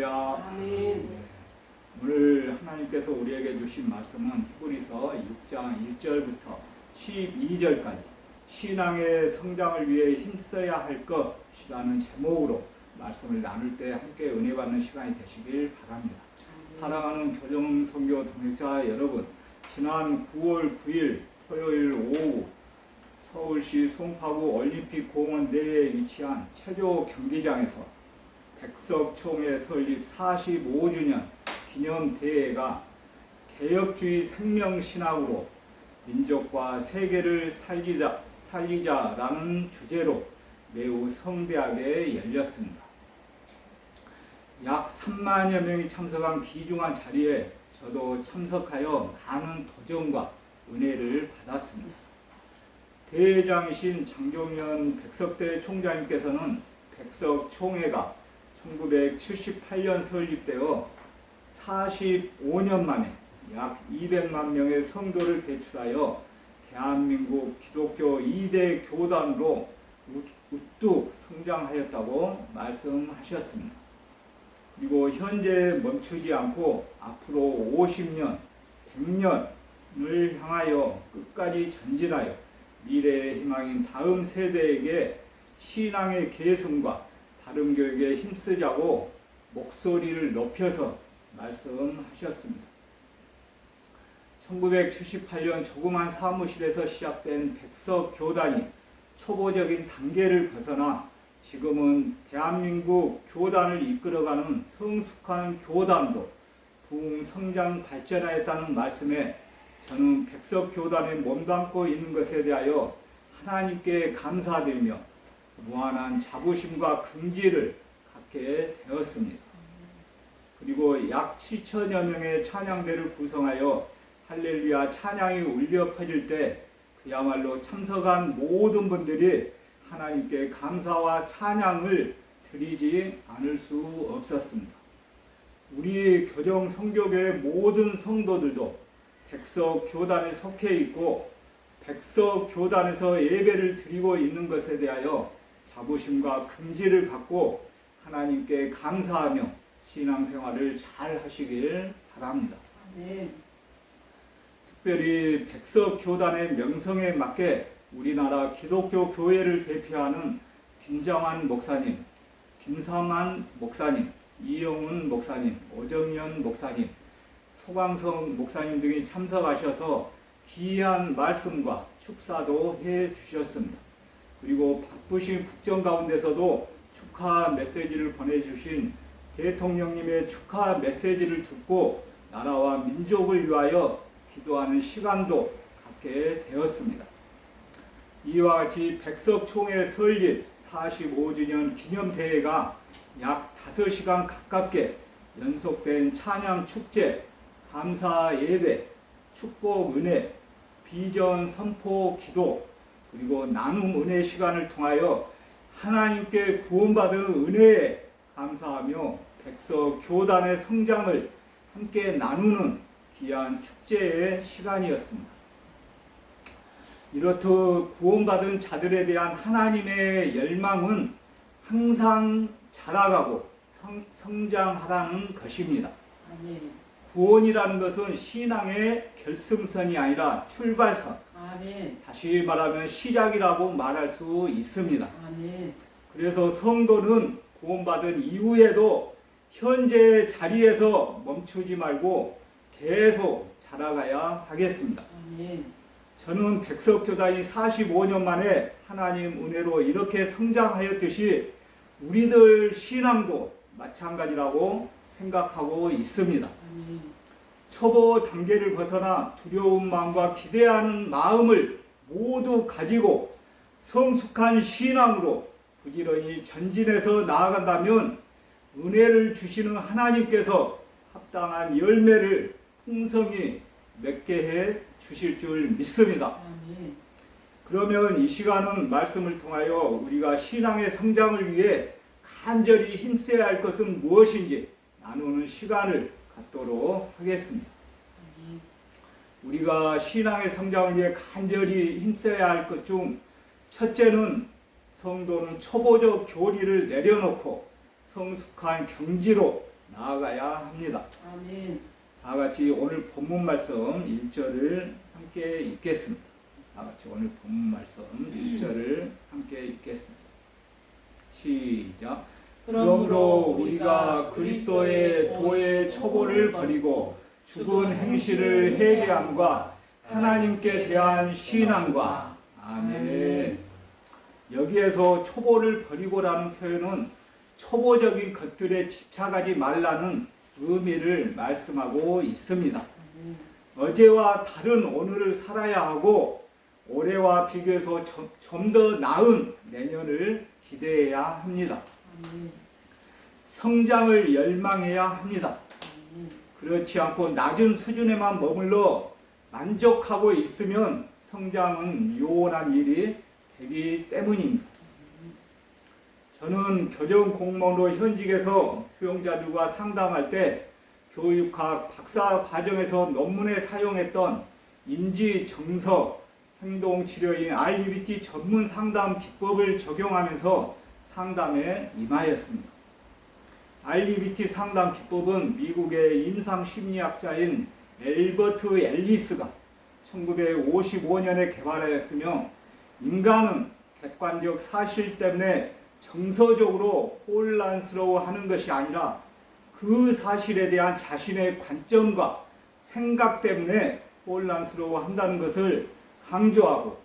할렐루야. 아멘. 오늘 하나님께서 우리에게 주신 말씀은 히브리서 6장 1절부터 12절까지 신앙의 성장을 위해 힘써야 할 것이라는 제목으로 말씀을 나눌 때 함께 은혜 받는 시간이 되시길 바랍니다. 사랑하는 교정선교 동역자 여러분, 지난 9월 9일 토요일 오후 서울시 송파구 올림픽 공원 내에 위치한 체조 경기장에서 백석총회 설립 45주년 기념대회가 개혁주의 생명신학으로 민족과 세계를 살리자라는 주제로 매우 성대하게 열렸습니다. 약 3만여 명이 참석한 귀중한 자리에 저도 참석하여 많은 도전과 은혜를 받았습니다. 대회장이신 장종현 백석대 총장님께서는 백석총회가 1978년 설립되어 45년 만에 약 200만 명의 성도를 배출하여 대한민국 기독교 2대 교단으로 우뚝 성장하였다고 말씀하셨습니다. 그리고 현재 멈추지 않고 앞으로 50년, 100년을 향하여 끝까지 전진하여 미래의 희망인 다음 세대에게 신앙의 계승과 다른 교육에 힘쓰자고 목소리를 높여서 말씀하셨습니다. 1978년 조그만 사무실에서 시작된 백석교단이 초보적인 단계를 벗어나 지금은 대한민국 교단을 이끌어가는 성숙한 교단으로 부흥 성장 발전하였다는 말씀에 저는 백석교단에 몸담고 있는 것에 대하여 하나님께 감사드리며 무한한 자부심과 긍지를 갖게 되었습니다. 그리고 약 7천여 명의 찬양대를 구성하여 할렐루야 찬양이 울려 퍼질 때 그야말로 참석한 모든 분들이 하나님께 감사와 찬양을 드리지 않을 수 없었습니다. 우리 교정 선교교회 모든 성도들도 백석교단에 속해 있고 백석교단에서 예배를 드리고 있는 것에 대하여 자부심과 긍지를 갖고 하나님께 감사하며 신앙생활을 잘 하시길 바랍니다. 네. 특별히 백석교단의 명성에 맞게 우리나라 기독교 교회를 대표하는 김정환 목사님, 김성한 목사님, 이영훈 목사님, 오정연 목사님, 소광성 목사님 등이 참석하셔서 귀한 말씀과 축사도 해 주셨습니다. 그리고 바쁘신 국정 가운데서도 축하 메시지를 보내주신 대통령님의 축하 메시지를 듣고 나라와 민족을 위하여 기도하는 시간도 갖게 되었습니다. 이와 같이 백석총회 설립 45주년 기념대회가 약 5시간 가깝게 연속된 찬양 축제, 감사 예배, 축복 은혜, 비전 선포 기도, 그리고 나눔 은혜 시간을 통하여 하나님께 구원받은 은혜에 감사하며 백석교단의 성장을 함께 나누는 귀한 축제의 시간이었습니다. 이렇듯 구원받은 자들에 대한 하나님의 열망은 항상 자라가고 성장하라는 것입니다. 아멘. 구원이라는 것은 신앙의 결승선이 아니라 출발선, 아멘. 다시 말하면 시작이라고 말할 수 있습니다. 아멘. 그래서 성도는 구원받은 이후에도 현재 자리에서 멈추지 말고 계속 자라가야 하겠습니다. 아멘. 저는 백석교단이 45년 만에 하나님 은혜로 이렇게 성장하였듯이 우리들 신앙도 마찬가지라고 생각하고 있습니다. 아멘. 초보 단계를 벗어나 두려운 마음과 기대하는 마음을 모두 가지고 성숙한 신앙으로 부지런히 전진해서 나아간다면 은혜를 주시는 하나님께서 합당한 열매를 풍성히 맺게 해 주실 줄 믿습니다. 아멘. 그러면 이 시간은 말씀을 통하여 우리가 신앙의 성장을 위해 간절히 힘써야 할 것은 무엇인지 나누는 시간을 갖도록 하겠습니다. 아멘. 우리가 신앙의 성장을 위해 간절히 힘써야 할 것 중 첫째는 성도는 초보적 교리를 내려놓고 성숙한 경지로 나아가야 합니다. 아멘. 다 같이 오늘 본문 말씀 1절을 함께 읽겠습니다. 다 같이 오늘 본문 말씀 1절을 함께 읽겠습니다. 시작. 그러므로 우리가 그리스도의 도의 초보를 버리고 죽은 행실을 회개함과 하나님께 대한 신앙과 아멘. 여기에서 초보를 버리고라는 표현은 초보적인 것들에 집착하지 말라는 의미를 말씀하고 있습니다. 어제와 다른 오늘을 살아야 하고 올해와 비교해서 좀 더 나은 내년을 기대해야 합니다. 성장을 열망해야 합니다. 그렇지 않고 낮은 수준에만 머물러 만족하고 있으면 성장은 요원한 일이 되기 때문입니다. 저는 교정 공무원으로 현직에서 수용자들과 상담할 때 교육학 박사 과정에서 논문에 사용했던 인지 정서 행동치료인 RBT 전문 상담 기법을 적용하면서 상담에 임하였습니다. RBT 상담 기법은 미국의 임상심리학자인 엘버트 앨리스가 1955년에 개발하였으며 인간은 객관적 사실 때문에 정서적으로 혼란스러워하는 것이 아니라 그 사실에 대한 자신의 관점과 생각 때문에 혼란스러워한다는 것을 강조하고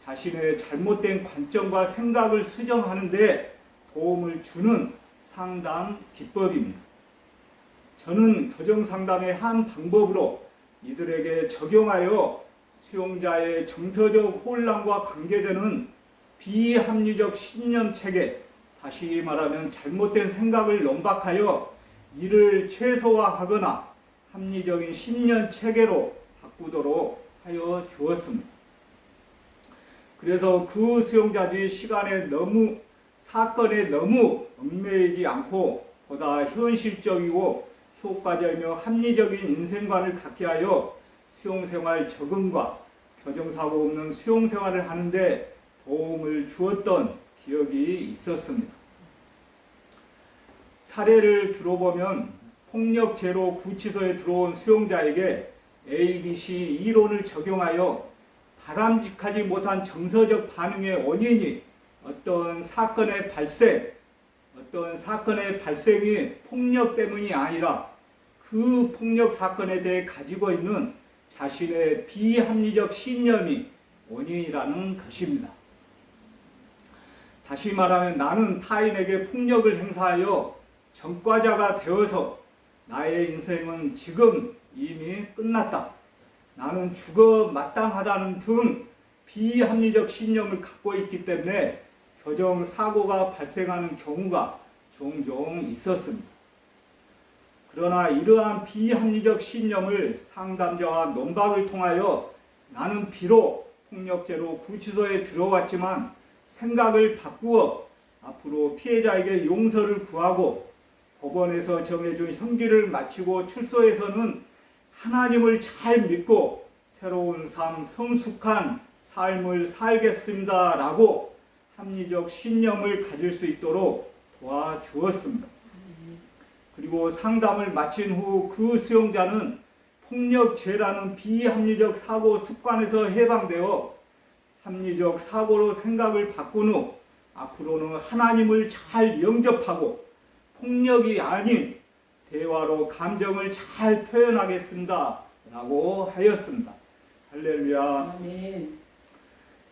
자신의 잘못된 관점과 생각을 수정하는 데 도움을 주는 상담 기법입니다. 저는 교정상담의 한 방법으로 이들에게 적용하여 수용자의 정서적 혼란과 관계되는 비합리적 신념체계, 다시 말하면 잘못된 생각을 논박하여 이를 최소화하거나 합리적인 신념체계로 바꾸도록 하여 주었습니다. 그래서 그 수용자들이 사건에 너무 얽매이지 않고 보다 현실적이고 효과적이며 합리적인 인생관을 갖게 하여 수용생활 적응과 교정사고 없는 수용생활을 하는데 도움을 주었던 기억이 있었습니다. 사례를 들어보면 폭력죄로 구치소에 들어온 수용자에게 ABC 이론을 적용하여 바람직하지 못한 정서적 반응의 원인이 어떤 사건의 발생이 폭력 때문이 아니라 그 폭력 사건에 대해 가지고 있는 자신의 비합리적 신념이 원인이라는 것입니다. 다시 말하면 나는 타인에게 폭력을 행사하여 전과자가 되어서 나의 인생은 지금 이미 끝났다. 나는 죽어 마땅하다는 등 비합리적 신념을 갖고 있기 때문에 교정사고가 발생하는 경우가 종종 있었습니다. 그러나 이러한 비합리적 신념을 상담자와 논박을 통하여 나는 비록 폭력죄로 구치소에 들어왔지만 생각을 바꾸어 앞으로 피해자에게 용서를 구하고 법원에서 정해준 형기를 마치고 출소해서는 하나님을 잘 믿고 새로운 삶, 성숙한 삶을 살겠습니다 라고 합리적 신념을 가질 수 있도록 도와주었습니다. 그리고 상담을 마친 후 그 수용자는 폭력죄라는 비합리적 사고 습관에서 해방되어 합리적 사고로 생각을 바꾼 후 앞으로는 하나님을 잘 영접하고 폭력이 아닌 대화로 감정을 잘 표현하겠습니다 라고 하였습니다. 할렐루야. 아멘.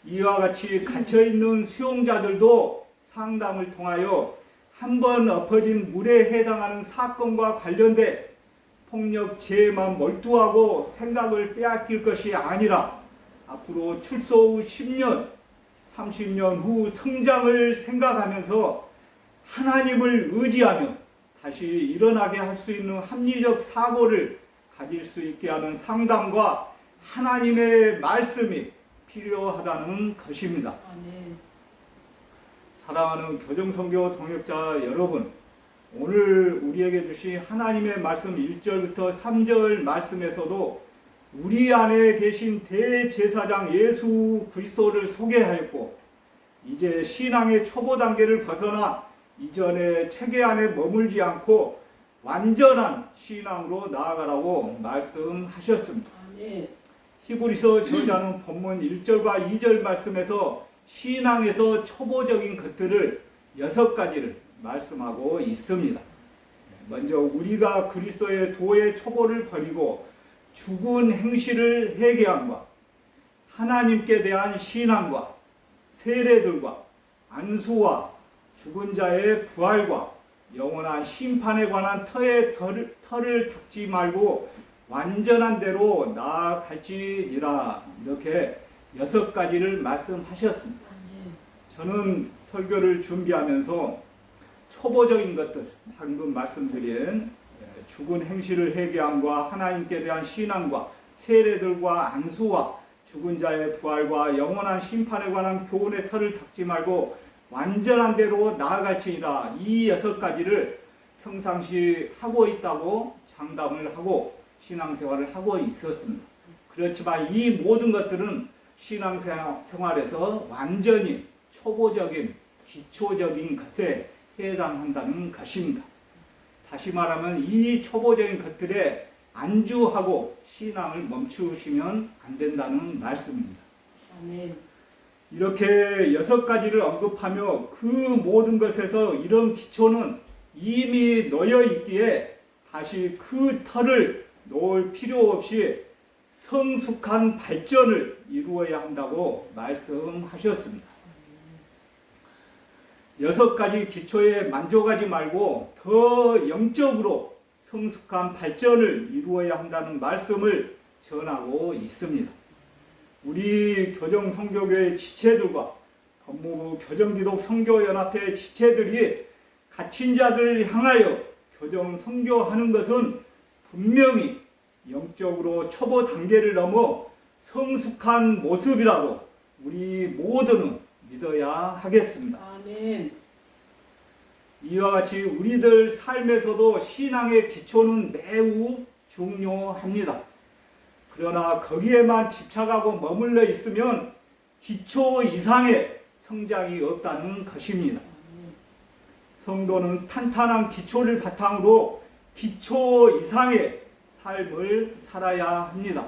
이와 같이 갇혀있는 수용자들도 상담을 통하여 한 번 엎어진 물에 해당하는 사건과 관련돼 폭력죄에만 몰두하고 생각을 빼앗길 것이 아니라 앞으로 출소 후 10년, 30년 후 성장을 생각하면서 하나님을 의지하며 다시 일어나게 할 수 있는 합리적 사고를 가질 수 있게 하는 상담과 하나님의 말씀이 필요하다는 것입니다. 아멘. 사랑하는 교정선교 동역자 여러분, 오늘 우리에게 주신 하나님의 말씀 1절부터 3절 말씀에서도 우리 안에 계신 대제사장 예수 그리스도를 소개하였고 이제 신앙의 초보 단계를 벗어나 이전의 체계 안에 머물지 않고 완전한 신앙으로 나아가라고 말씀하셨습니다. 아멘. 히브리서 저자는 본문 1절과 2절 말씀에서 신앙에서 초보적인 것들을 6가지를 말씀하고 있습니다. 먼저 우리가 그리스도의 도의 초보를 버리고 죽은 행실을 회개함과 하나님께 대한 신앙과 세례들과 안수와 죽은 자의 부활과 영원한 심판에 관한 털을 닦지 말고 완전한 대로 나아갈지니라. 이렇게 6가지를 말씀하셨습니다. 아멘. 저는 설교를 준비하면서 초보적인 것들, 방금 말씀드린 죽은 행실을 회개함과 하나님께 대한 신앙과 세례들과 안수와 죽은 자의 부활과 영원한 심판에 관한 교훈의 털을 닦지 말고 완전한 대로 나아갈지니라. 이 6가지를 평상시 하고 있다고 장담을 하고 신앙생활을 하고 있었습니다. 그렇지만 이 모든 것들은 신앙생활에서 완전히 초보적인 기초적인 것에 해당한다는 것입니다. 다시 말하면 이 초보적인 것들에 안주하고 신앙을 멈추시면 안 된다는 말씀입니다. 아멘. 이렇게 6가지를 언급하며 그 모든 것에서 이런 기초는 이미 놓여 있기에 다시 그 털을 놓을 필요 없이 성숙한 발전을 이루어야 한다고 말씀하셨습니다. 6가지 기초에 만족하지 말고 더 영적으로 성숙한 발전을 이루어야 한다는 말씀을 전하고 있습니다. 우리 교정선교교회 지체들과 법무부 교정기독선교연합회 지체들이 갇힌 자들을 향하여 교정선교하는 것은 분명히 영적으로 초보 단계를 넘어 성숙한 모습이라고 우리 모두는 믿어야 하겠습니다. 아멘. 이와 같이 우리들 삶에서도 신앙의 기초는 매우 중요합니다. 그러나 거기에만 집착하고 머물러 있으면 기초 이상의 성장이 없다는 것입니다. 성도는 탄탄한 기초를 바탕으로 기초 이상의 삶을 살아야 합니다.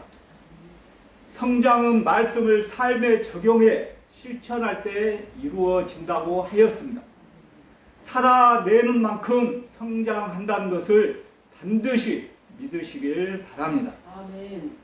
성장은 말씀을 삶에 적용해 실천할 때 이루어진다고 하였습니다. 살아내는 만큼 성장한다는 것을 반드시 믿으시길 바랍니다. 아멘.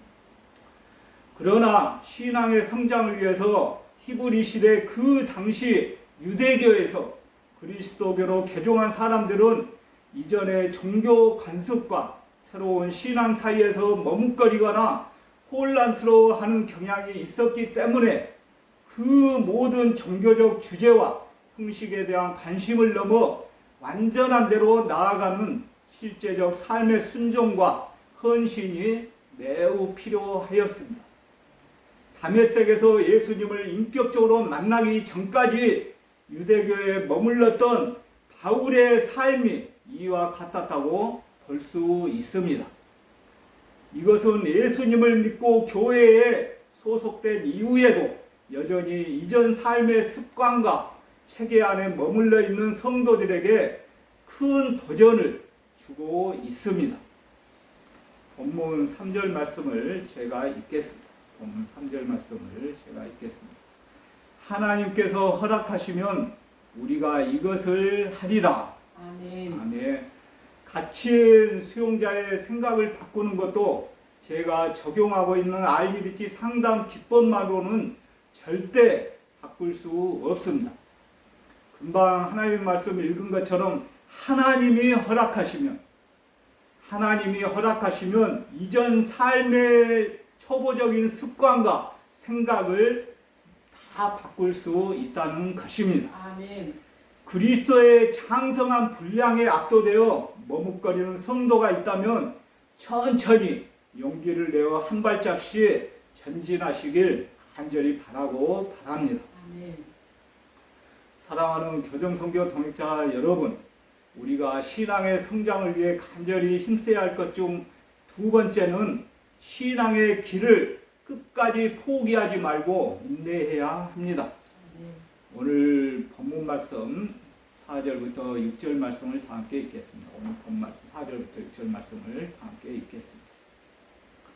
그러나 신앙의 성장을 위해서 히브리 시대 그 당시 유대교에서 그리스도교로 개종한 사람들은 이전의 종교 관습과 새로운 신앙 사이에서 머뭇거리거나 혼란스러워하는 경향이 있었기 때문에 그 모든 종교적 주제와 형식에 대한 관심을 넘어 완전한 대로 나아가는 실제적 삶의 순종과 헌신이 매우 필요하였습니다. 다메섹에서 예수님을 인격적으로 만나기 전까지 유대교에 머물렀던 바울의 삶이 이와 같았다고 볼 수 있습니다. 이것은 예수님을 믿고 교회에 소속된 이후에도 여전히 이전 삶의 습관과 체계 안에 머물러 있는 성도들에게 큰 도전을 주고 있습니다. 본문 3절 말씀을 제가 읽겠습니다. 본문 3절 말씀을 제가 읽겠습니다. 하나님께서 허락하시면 우리가 이것을 하리라. 아멘. 아멘. 갇힌 수용자의 생각을 바꾸는 것도 제가 적용하고 있는 RUBT 상담 기법만으로는 절대 바꿀 수 없습니다. 금방 하나님의 말씀을 읽은 것처럼 하나님이 허락하시면 이전 삶의 초보적인 습관과 생각을 다 바꿀 수 있다는 것입니다. 아멘. 그리스도의 장성한 분량에 압도되어 머뭇거리는 성도가 있다면 천천히 용기를 내어 한 발짝씩 전진하시길 간절히 바라고 바랍니다. 아멘. 사랑하는 교정선교 동역자 여러분, 우리가 신앙의 성장을 위해 간절히 힘써야 할 것 중 두 번째는 신앙의 길을 끝까지 포기하지 말고 인내해야 합니다. 아멘. 오늘 본문 말씀 4절부터 6절 말씀을 함께 읽겠습니다. 오늘 본문 말씀 4절부터 6절 말씀을 함께 읽겠습니다.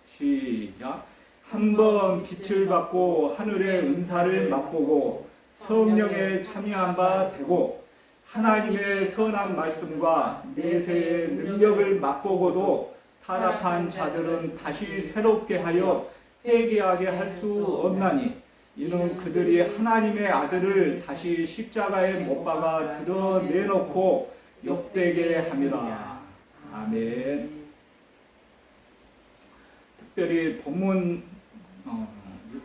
시작. 한번 빛을 받고 하늘의 은사를 맛보고 성령에 참여한 바 되고 하나님의 선한 말씀과 내세의 능력을 맛보고도 타락한 자들은 다시 새롭게 하여 회개하게 할 수 없나니 이는 그들이 하나님의 아들을 다시 십자가에 못 박아 드러내놓고 욕되게 함이라. 아멘. 특별히 본문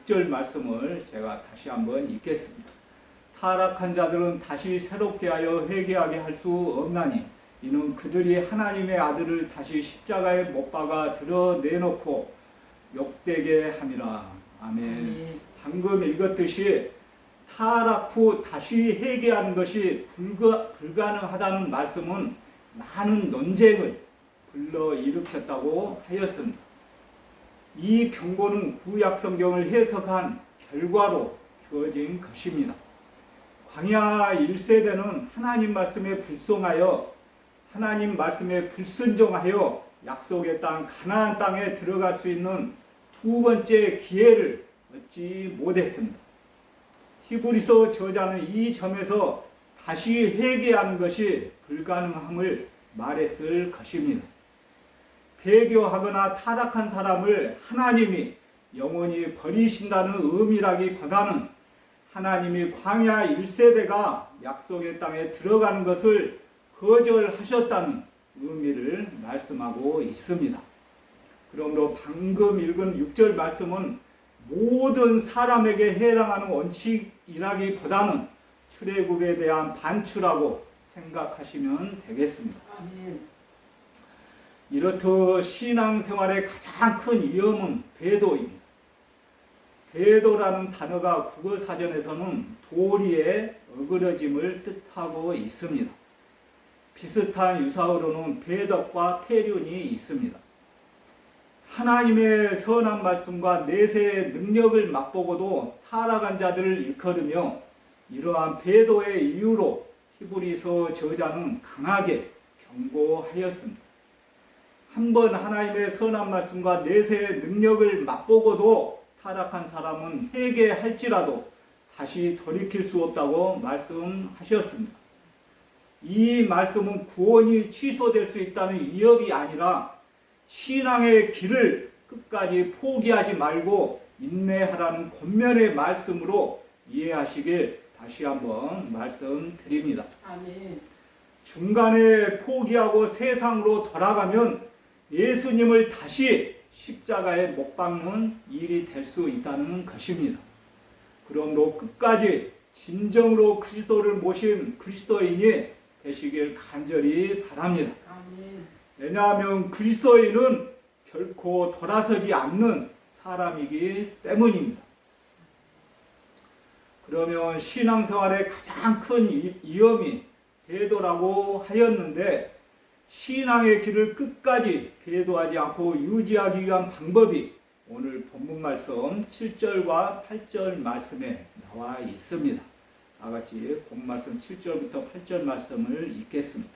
6절 말씀을 제가 다시 한번 읽겠습니다. 타락한 자들은 다시 새롭게 하여 회개하게 할 수 없나니 이는 그들이 하나님의 아들을 다시 십자가에 못 박아 드러내놓고 욕되게 함이라. 아멘. 방금 읽었듯이 타락 후 다시 회개하는 것이 불가능하다는 말씀은 많은 논쟁을 불러일으켰다고 하였습니다. 이 경고는 구약 성경을 해석한 결과로 주어진 것입니다. 광야 1세대는 하나님 말씀에 불송하여 하나님 말씀에 불순종하여 약속의 땅 가나안 땅에 들어갈 수 있는 두 번째 기회를 얻지 못했습니다. 히브리서 저자는 이 점에서 다시 회개하는 것이 불가능함을 말했을 것입니다. 배교하거나 타락한 사람을 하나님이 영원히 버리신다는 의미라기보다는 하나님이 광야 1세대가 약속의 땅에 들어가는 것을 거절하셨다는 의미를 말씀하고 있습니다. 그러므로 방금 읽은 6절 말씀은 모든 사람에게 해당하는 원칙이라기보다는 출애굽에 대한 반추라고 생각하시면 되겠습니다. 아멘. 이렇듯 신앙생활의 가장 큰 위험은 배도입니다. 배도라는 단어가 국어사전에서는 도리의 어그러짐을 뜻하고 있습니다. 비슷한 유사어로는 배덕과 폐륜이 있습니다. 하나님의 선한 말씀과 내세의 능력을 맛보고도 타락한 자들을 일컬으며 이러한 배도의 이유로 히브리서 저자는 강하게 경고하였습니다. 한번 하나님의 선한 말씀과 내세의 능력을 맛보고도 타락한 사람은 회개할지라도 다시 돌이킬 수 없다고 말씀하셨습니다. 이 말씀은 구원이 취소될 수 있다는 위협이 아니라 신앙의 길을 끝까지 포기하지 말고 인내하라는 권면의 말씀으로 이해하시길 다시 한번 말씀드립니다. 아멘. 중간에 포기하고 세상으로 돌아가면 예수님을 다시 십자가에 못 박는 일이 될 수 있다는 것입니다. 그러므로 끝까지 진정으로 그리스도를 모신 그리스도인이 되시길 간절히 바랍니다. 아멘. 왜냐하면 그리스도인은 결코 돌아서지 않는 사람이기 때문입니다. 그러면 신앙생활의 가장 큰 위험이 배도라고 하였는데 신앙의 길을 끝까지 배도하지 않고 유지하기 위한 방법이 오늘 본문 말씀 7절과 8절 말씀에 나와 있습니다. 다 같이 본 말씀 7절부터 8절 말씀을 읽겠습니다.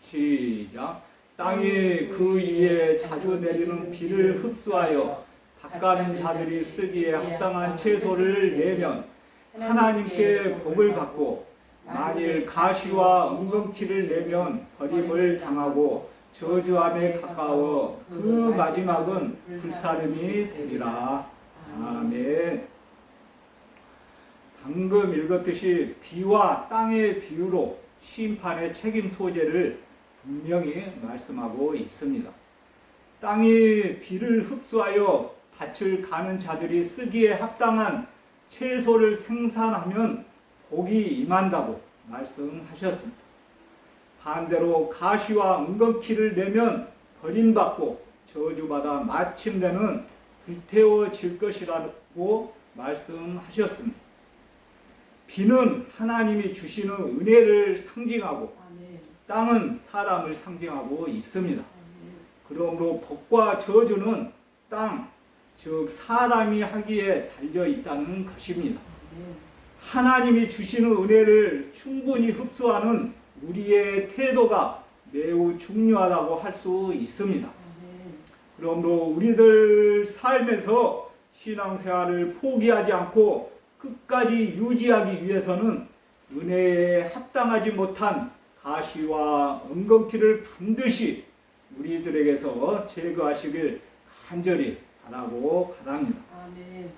시작. 땅이 그 위에 자주 내리는 비를 흡수하여 닦아낸 자들이 쓰기에 합당한 채소를 내면 하나님께 복을 받고 만일 가시와 은금키를 내면 버림을 당하고 저주함에 가까워 그 마지막은 불사름이 되리라. 아멘. 방금 읽었듯이 비와 땅의 비유로 심판의 책임 소재를 분명히 말씀하고 있습니다. 땅이 비를 흡수하여 밭을 가는 자들이 쓰기에 합당한 채소를 생산하면 복이 임한다고 말씀하셨습니다. 반대로 가시와 은금키를 내면 버림받고 저주받아 마침내는 불태워질 것이라고 말씀하셨습니다. 비는 하나님이 주시는 은혜를 상징하고 아멘. 땅은 사람을 상징하고 있습니다. 아멘. 그러므로 복과 저주는 땅, 즉 사람이 하기에 달려 있다는 것입니다. 아멘. 하나님이 주시는 은혜를 충분히 흡수하는 우리의 태도가 매우 중요하다고 할 수 있습니다. 아멘. 그러므로 우리들 삶에서 신앙생활을 포기하지 않고 끝까지 유지하기 위해서는 은혜에 합당하지 못한 가시와 엉겅퀴를 반드시 우리들에게서 제거하시길 간절히 바라고 바랍니다. 아멘.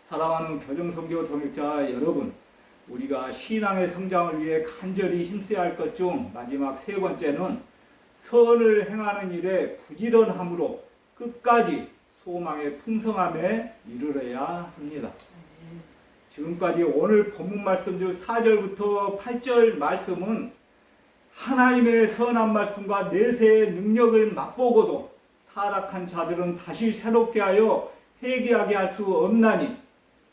사랑하는 교정선교 동역자 여러분, 우리가 신앙의 성장을 위해 간절히 힘써야 할 것 중 마지막 세 번째는 선을 행하는 일에 부지런함으로 끝까지 소망의 풍성함에 이르러야 합니다. 아멘. 지금까지 오늘 본문 말씀 중 4절부터 8절 말씀은 하나님의 선한 말씀과 내세의 능력을 맛보고도 타락한 자들은 다시 새롭게 하여 회개하게 할 수 없나니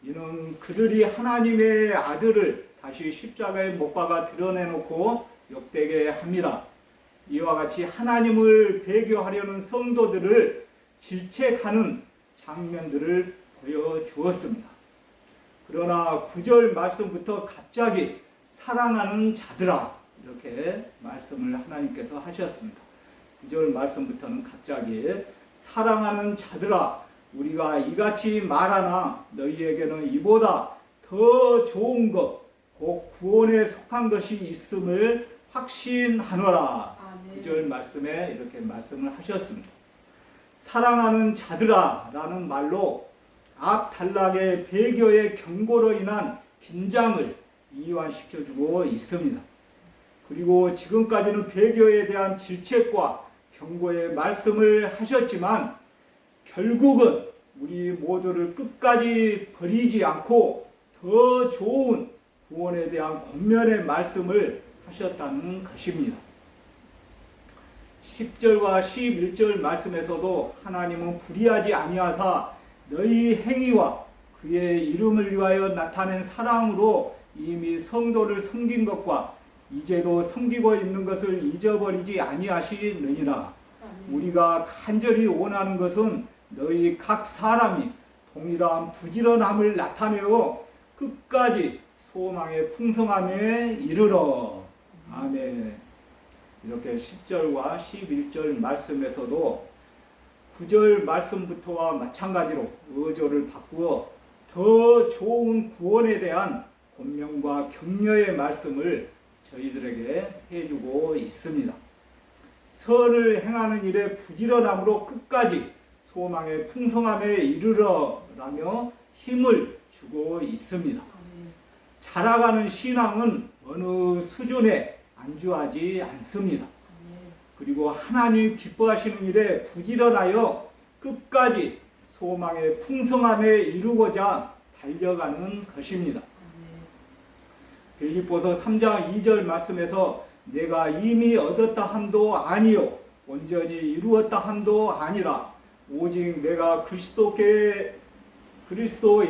이는 그들이 하나님의 아들을 다시 십자가에 못 박아 드러내놓고 욕되게 함이라. 이와 같이 하나님을 배교하려는 성도들을 질책하는 장면들을 보여주었습니다. 그러나 9절 말씀부터 갑자기 사랑하는 자들아 이렇게 말씀을 하나님께서 하셨습니다. 9절 말씀부터는 갑자기 사랑하는 자들아 우리가 이같이 말하나 너희에게는 이보다 더 좋은 것 곧 구원에 속한 것이 있음을 확신하노라. 아멘. 9절 말씀에 이렇게 말씀을 하셨습니다. 사랑하는 자들아 라는 말로 앞 단락의 배교의 경고로 인한 긴장을 이완시켜주고 있습니다. 그리고 지금까지는 배교에 대한 질책과 경고의 말씀을 하셨지만 결국은 우리 모두를 끝까지 버리지 않고 더 좋은 구원에 대한 권면의 말씀을 하셨다는 것입니다. 10절과 11절 말씀에서도 하나님은 불의하지 아니하사 너희 행위와 그의 이름을 위하여 나타낸 사랑으로 이미 성도를 섬긴 것과 이제도 섬기고 있는 것을 잊어버리지 아니하시느니라. 우리가 간절히 원하는 것은 너희 각 사람이 동일한 부지런함을 나타내어 끝까지 소망의 풍성함에 이르러. 아멘. 이렇게 10절과 11절 말씀에서도 9절 말씀부터와 마찬가지로 의조를 바꾸어 더 좋은 구원에 대한 권면과 격려의 말씀을 저희들에게 해주고 있습니다. 선을 행하는 일에 부지런함으로 끝까지 소망의 풍성함에 이르러라며 힘을 주고 있습니다. 자라가는 신앙은 어느 수준에 안주하지 않습니다. 그리고 하나님 기뻐하시는 일에 부지런하여 끝까지 소망의 풍성함에 이루고자 달려가는 것입니다. 빌립보서 3장 2절 말씀에서 내가 이미 얻었다 함도 아니요 온전히 이루었다 함도 아니라 오직 내가 그리스도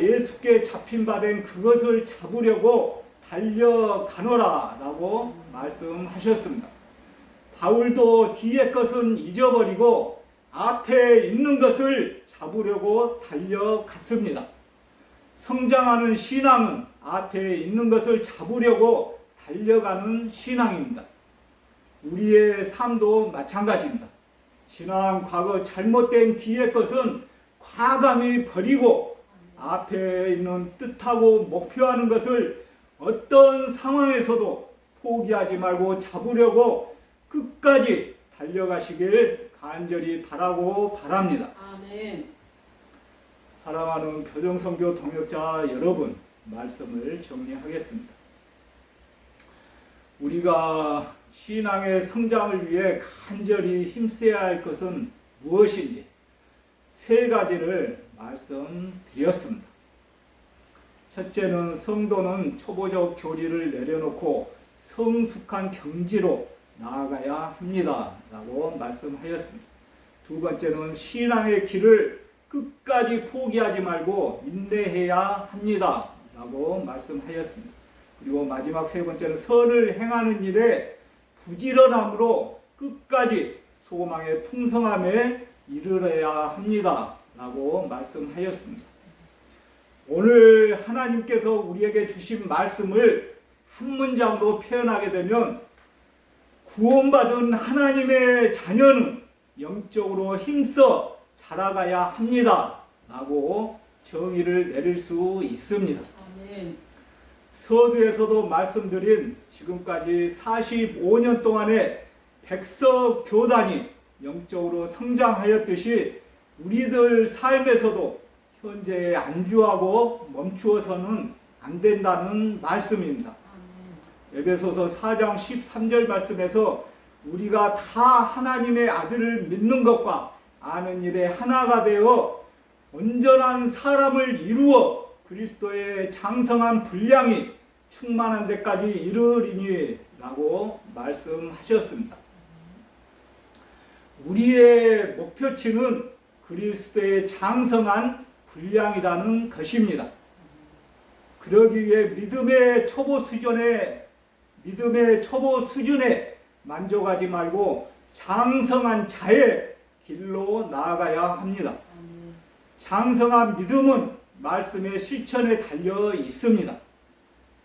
예수께 잡힌 바 된 그것을 잡으려고 달려가노라 라고 말씀하셨습니다. 바울도 뒤의 것은 잊어버리고 앞에 있는 것을 잡으려고 달려갔습니다. 성장하는 신앙은 앞에 있는 것을 잡으려고 달려가는 신앙입니다. 우리의 삶도 마찬가지입니다. 지난 과거 잘못된 뒤의 것은 과감히 버리고 앞에 있는 뜻하고 목표하는 것을 어떤 상황에서도 포기하지 말고 잡으려고 끝까지 달려가시길 간절히 바라고 바랍니다. 아멘. 사랑하는 교정선교 동역자 여러분, 말씀을 정리하겠습니다. 우리가 신앙의 성장을 위해 간절히 힘써야 할 것은 무엇인지 세 가지를 말씀드렸습니다. 첫째는 성도는 초보적 교리를 내려놓고 성숙한 경지로 나아가야 합니다 라고 말씀하였습니다. 두 번째는 신앙의 길을 끝까지 포기하지 말고 인내해야 합니다 라고 말씀하였습니다. 그리고 마지막 세 번째는 선을 행하는 일에 부지런함으로 끝까지 소망의 풍성함에 이르러야 합니다 라고 말씀하였습니다. 오늘 하나님께서 우리에게 주신 말씀을 한 문장으로 표현하게 되면 구원받은 하나님의 자녀는 영적으로 힘써 자라가야 합니다. 라고 정의를 내릴 수 있습니다. 아멘. 서두에서도 말씀드린 지금까지 45년 동안의 백석 교단이 영적으로 성장하였듯이 우리들 삶에서도 현재에 안주하고 멈추어서는 안 된다는 말씀입니다. 아멘. 에베소서 4장 13절 말씀에서 우리가 다 하나님의 아들을 믿는 것과 아는 일에 하나가 되어 온전한 사람을 이루어 그리스도의 장성한 분량이 충만한 데까지 이르리니 라고 말씀하셨습니다. 우리의 목표치는 그리스도의 장성한 분량이라는 것입니다. 그러기 위해 믿음의 초보 수준에 만족하지 말고 장성한 자의 길로 나아가야 합니다. 아멘. 장성한 믿음은 말씀의 실천에 달려 있습니다.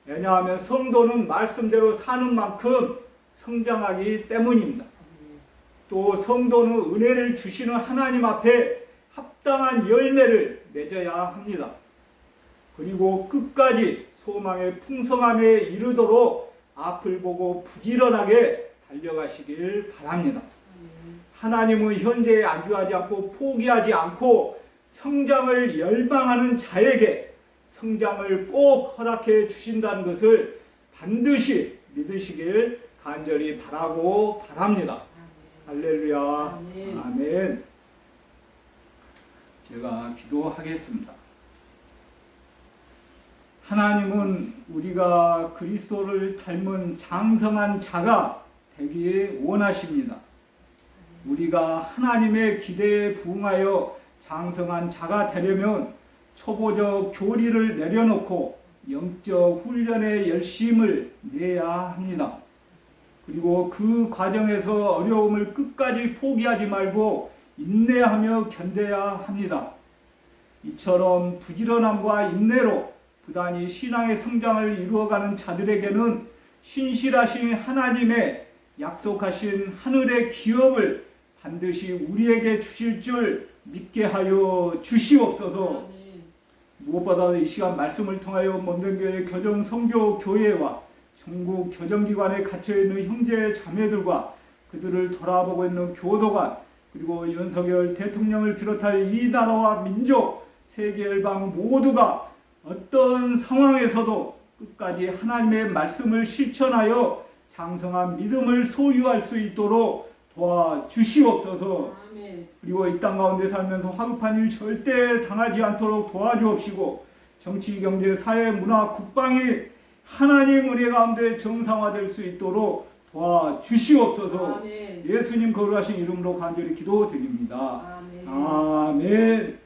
왜냐하면 성도는 말씀대로 사는 만큼 성장하기 때문입니다. 아멘. 또 성도는 은혜를 주시는 하나님 앞에 합당한 열매를 맺어야 합니다. 그리고 끝까지 소망의 풍성함에 이르도록 앞을 보고 부지런하게 달려가시길 바랍니다. 아멘. 하나님은 현재에 안주하지 않고 포기하지 않고 성장을 열망하는 자에게 성장을 꼭 허락해 주신다는 것을 반드시 믿으시길 간절히 바라고 바랍니다. 할렐루야. 아멘. 아멘. 제가 기도하겠습니다. 하나님은 우리가 그리스도를 닮은 장성한 자가 되기 원하십니다. 우리가 하나님의 기대에 부응하여 장성한 자가 되려면 초보적 교리를 내려놓고 영적 훈련의 열심을 내야 합니다. 그리고 그 과정에서 어려움을 끝까지 포기하지 말고 인내하며 견뎌야 합니다. 이처럼 부지런함과 인내로 부단히 신앙의 성장을 이루어가는 자들에게는 신실하신 하나님의 약속하신 하늘의 기업을 반드시 우리에게 주실 줄 믿게 하여 주시옵소서. 아멘. 무엇보다 이 시간 말씀을 통하여 몸된교회 교정선교교회와 전국 교정기관에 갇혀있는 형제 자매들과 그들을 돌아보고 있는 교도관 그리고 윤석열 대통령을 비롯할 이 나라와 민족 세계 열방 모두가 어떤 상황에서도 끝까지 하나님의 말씀을 실천하여 장성한 믿음을 소유할 수 있도록 도와주시옵소서. 아멘. 그리고 이 땅 가운데 살면서 화급한 일 절대 당하지 않도록 도와주옵시고 정치, 경제, 사회, 문화, 국방이 하나님 은혜 가운데 정상화될 수 있도록 도와주시옵소서. 아멘. 예수님 거룩하신 이름으로 간절히 기도드립니다. 아멘. 아멘.